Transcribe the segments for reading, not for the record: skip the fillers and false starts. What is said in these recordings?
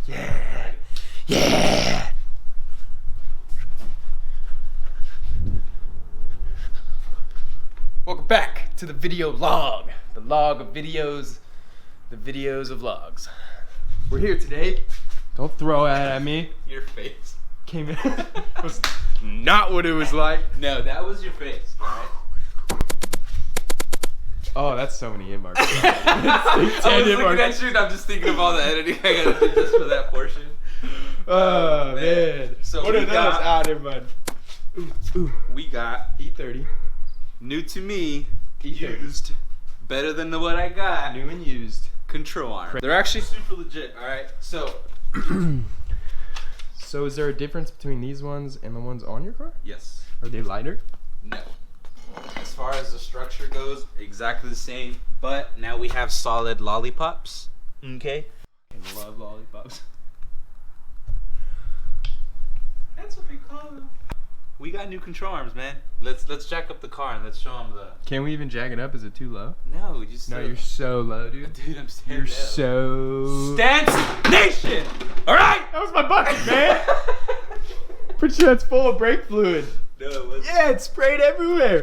Yeah. Yeah. Welcome back to the video log. The log of videos. The videos of logs. We're here today. Don't throw it at me. Your face. Came in. Was not what it was like. No, that was your face, alright? Oh, that's so many hit marks. I was looking at you and I'm just thinking of all the editing I gotta do just for that portion. Oh, man. So what are those? Ah, never mind. Ooh. We got E30. new to me, E30. used, better than what I got. New and used. Control arm. They're actually super legit, alright? So. So is there a difference between these ones and the ones on your car? Yes. Are they lighter? No. As far as the structure goes, exactly the same, but now we have solid lollipops. Okay. I love lollipops. That's what they call them. We got new control arms, man. Let's jack up the car and let's show them the. Can we even jack it up? Is it too low? No, we just. No, you're so low, dude. Dude, I'm standing. You're so. Stance Nation. All right. That was my bucket, man. Pretty sure that's full of brake fluid. No, it wasn't. Yeah, it sprayed everywhere.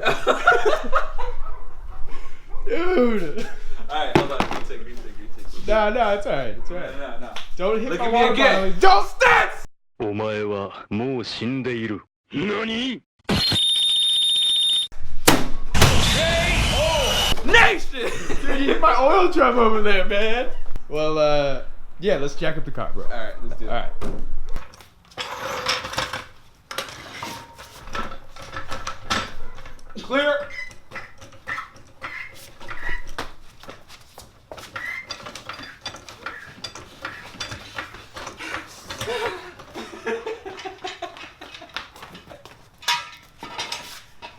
Dude. Alright, hold on. Retake. No, it's alright. It's alright. No. Don't hit Look my at me water again. bottle. Don't stance! お前はもう死んでいる。何 Nation! Dude, you hit my oil drum over there, man. Well, yeah, let's jack up the car, bro. Alright, let's do it. Alright. Clear.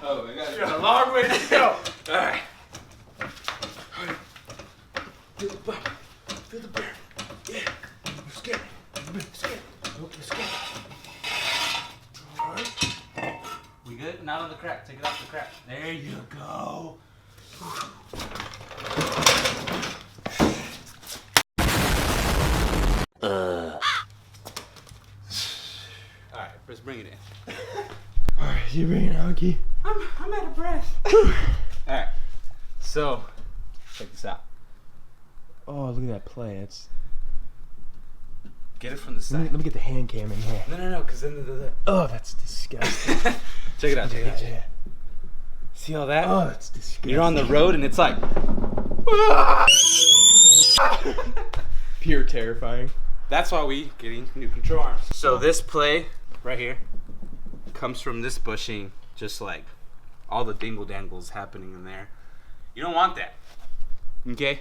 Oh my god. You got a long way to go. Alright. Feel the bump. Feel the burn. Yeah. Let's get it. Let's get it. Let's get it. Alright. We good? Not on the crack. Take it off the crack. There you go. Alright, let's bring it in. Alright, you bring it out, Key. I'm out of breath. Alright. So, check this out. Oh, look at that play. It's. Get it from the Let side. me get the hand cam in here. No, because then the Oh, that's disgusting. Check it out. Yeah. See all that? Oh, that's disgusting. You're on the road and it's like pure terrifying. that's why we getting new control arms. So this play right here comes from this bushing, just like all the dingle dangles happening in there. You don't want that. Okay?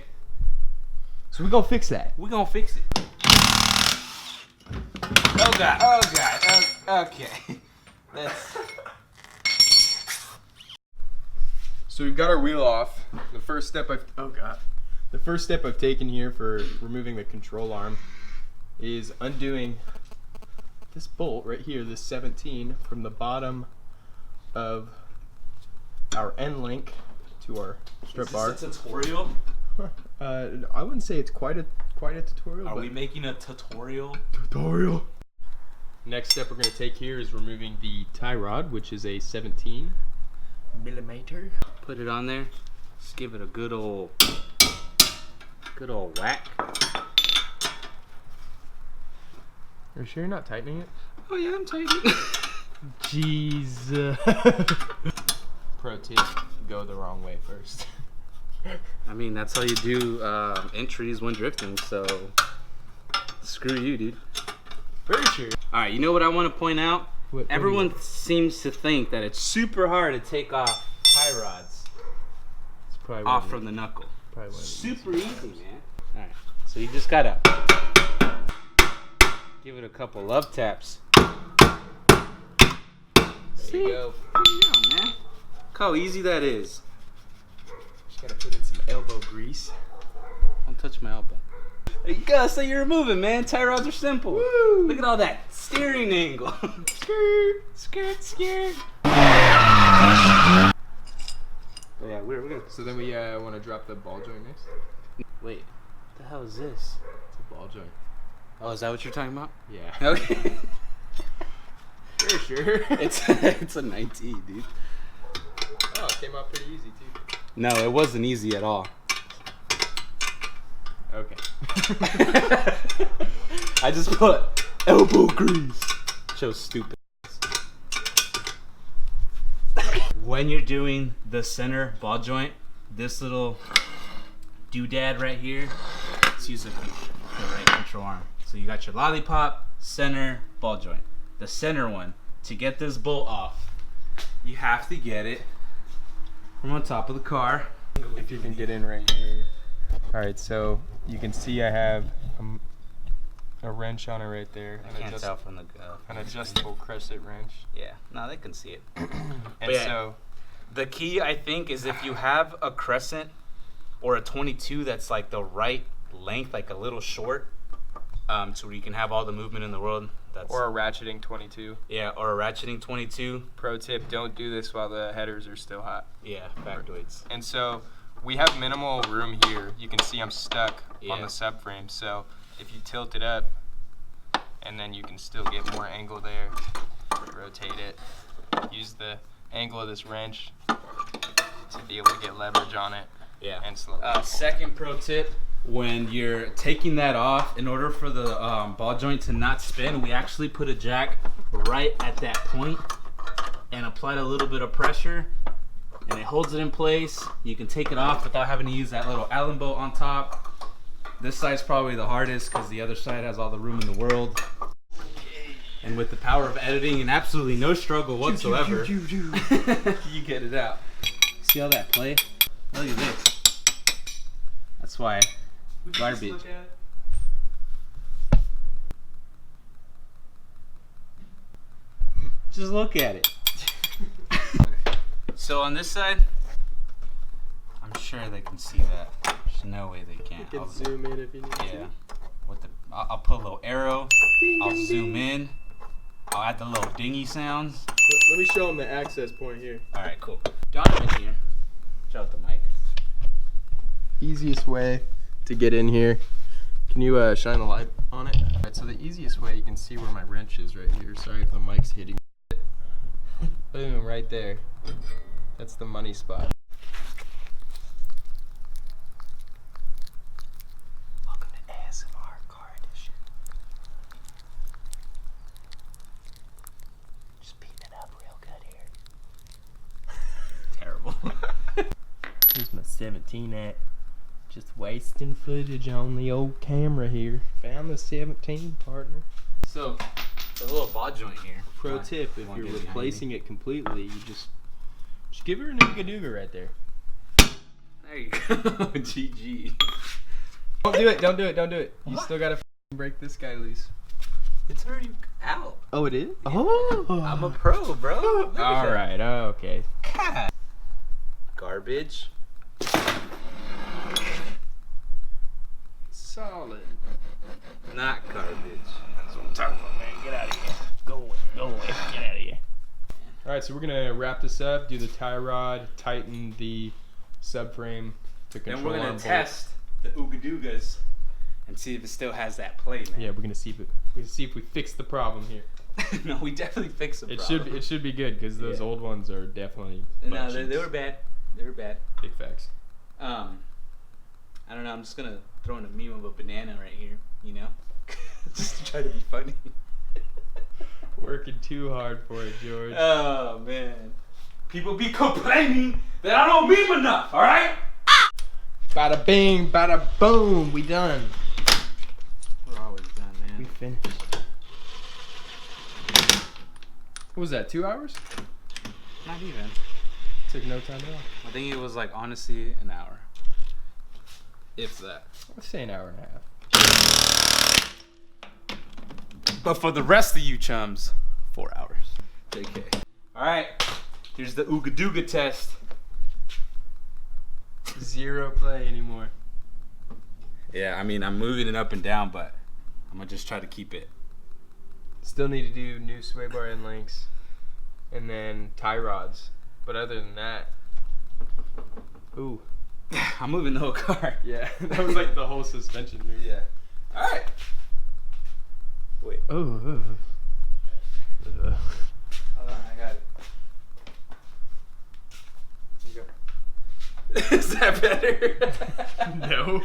So we're gonna fix that. We're gonna fix it. Oh god. Okay. Let's So we've got our wheel off. The first step I've taken here for removing the control arm is undoing this bolt right here, this 17, from the bottom of our end link to our strip bar. Is this a tutorial? I wouldn't say it's quite a tutorial. Are but we making a tutorial? tutorial? Next step we're going to take here is removing the tie rod, which is a 17 millimeter. Put it on there. Just give it a good old whack. Are you sure you're not tightening it? Oh yeah, I'm tightening. Jesus. Pro tip, go the wrong way first. I mean, that's how you do entries when drifting, so screw you, dude. Very true. Alright, you know what I want to point out? What Everyone seems to think that it's super hard to take off tie rods It's probably off from the knuckle. probably one of Super easy, man. Alright, so you just gotta give it a couple love taps. There you go. There you go, man. Look how easy that is. Just gotta put in some elbow grease. Don't touch my elbow. There you go. So you're moving, man. Tie rods are simple. Woo! Look at all that steering angle. Skirt. Oh, yeah, we're gonna. So then we want to drop the ball joint next. Wait, what the hell is this? It's a ball joint. Oh, is that what you're talking about? Yeah. Okay. Sure. It's a 19, dude. Oh, it came out pretty easy too. No, it wasn't easy at all. Okay. I just put elbow grease. So stupid. When you're doing the center ball joint, this little doodad right here, let's use the right control arm. So you got your lollipop, center, ball joint. The center one, to get this bolt off, you have to get it from on top of the car. If you can get in right here. All right, so you can see I have a wrench on it right there. I can't tell from the an adjustable crescent wrench. Yeah, no, they can see it. And yeah, so the key, I think, is if you have a crescent or a 22 that's like the right length, like a little short, so where you can have all the movement in the world. That's, or a ratcheting 22. yeah, or a ratcheting 22. Pro tip: don't do this while the headers are still hot. Yeah, factoids. And so we have minimal room here. You can see I'm stuck on the subframe. So if you tilt it up, and then you can still get more angle there. Rotate it. Use the angle of this wrench to be able to get leverage on it. Yeah. And slowly. Second pro tip: when you're taking that off, in order for the ball joint to not spin, we actually put a jack right at that point and applied a little bit of pressure, and it holds it in place. You can take it off without having to use that little Allen bolt on top. This side's probably the hardest because the other side has all the room in the world. And with the power of editing and absolutely no struggle whatsoever, you get it out. See all that play? Look at this. That's why garbage. Just look at it. So on this side, I'm sure they can see that. There's no way they can't. You can zoom in if you need yeah. With the, I'll put a little arrow. I'll zoom in. I'll add the little dingy sounds. Let me show them the access point here. All right, cool. Donovan here. Shout out the mic. Easiest way to get in here. Can you shine the light on it? All right, so the easiest way, you can see where my wrench is right here. Sorry if the mic's hitting. Boom, right there. That's the money spot. Welcome to ASMR Car Edition. Just beating it up real good here. Terrible. Here's my 17 at. Just wasting footage on the old camera here. Found the 17, partner. So, the little ball joint here. Pro tip, if you're replacing it completely, you just give her an ooga dooga right there. There you go. GG. Don't do it, don't do it, don't do it. You still gotta break this guy loose. It's already out. Oh, it is? Oh. I'm a pro, bro. Alright, okay. God. Garbage. Solid. Not garbage. That's what I'm talking about, man. Get out of here. Go away, get out of here. Alright, so we're gonna wrap this up, do the tie rod, tighten the subframe to control. Then we're our gonna bolt. test the ooga doogas and see if it still has that play, man. Yeah, we're gonna see if we fix the problem here. No, we definitely fixed the problem. It should be good because those old ones are definitely. No, they were bad. They were bad. Big facts. I don't know. I'm just gonna throw in a meme of a banana right here. You know, just to try to be funny. Working too hard for it, George. Oh man, people be complaining that I don't meme enough. All right. Bada bing, bada boom. We done. We're always done, man. We finished. What was that? 2 hours? Not even. Took no time at all. I think it was like honestly an hour. If that. Let's say an hour and a half. But for the rest of you chums, 4 hours. JK. Alright. Here's the ooga dooga test. Zero play anymore. Yeah, I mean, I'm moving it up and down, but I'm gonna just try to keep it. Still need to do new sway bar end links. And then tie rods. But other than that. Ooh. I'm moving the whole car. Yeah, that was like the whole suspension move. Yeah. Alright. Oh. Hold on, I got it. Here you go. Is that better? No.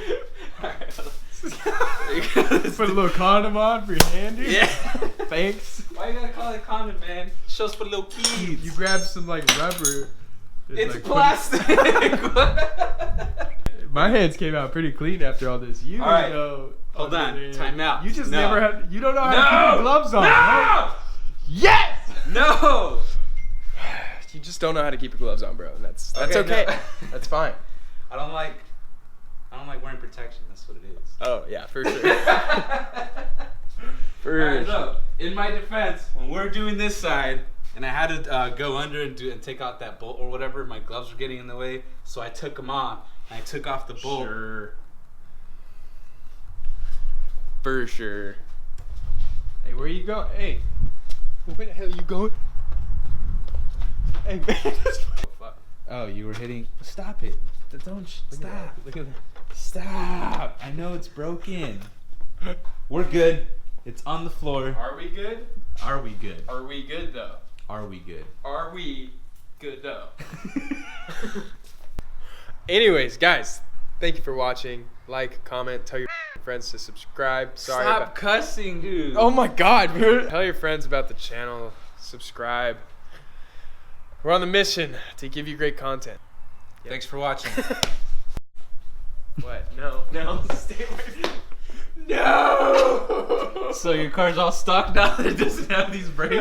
Alright, hold on. Put a little condom on for your hand, dude. Yeah. Thanks. Why you gotta call it condom, man? Shows for little kids. You grab some like rubber. and, It's like, plastic. My hands came out pretty clean after all this. You All right. know. Hold on. Time out. You just No. never had. You don't know how to keep No. your gloves on. No. Right? Yes. No. You just don't know how to keep your gloves on, bro. And that's Okay, okay. no. That's fine. I don't like wearing protection. That's what it is. Oh yeah, for sure. For Alright, sure. so in my defense, when we're doing this side, and I had to go under and take out that bolt or whatever, my gloves were getting in the way, so I took them off and I took off the bolt. Sure. For sure. Hey, where you going? Hey, where the hell you going? Hey, man. Fuck. Oh, you were hitting. Stop it! Don't stop! Look at that. Stop! I know it's broken. We're good. It's on the floor. Are we good? Are we good? Are we good though? Are we good? Are we good though? Anyways, guys, thank you for watching. Like, comment, tell your friends to subscribe. Sorry Stop about. cussing, dude. Oh my God, dude. Tell your friends about the channel. Subscribe. We're on the mission to give you great content. Thanks for watching. What? No. No. Stay away. No. So your car's all stock now that it doesn't have these brakes?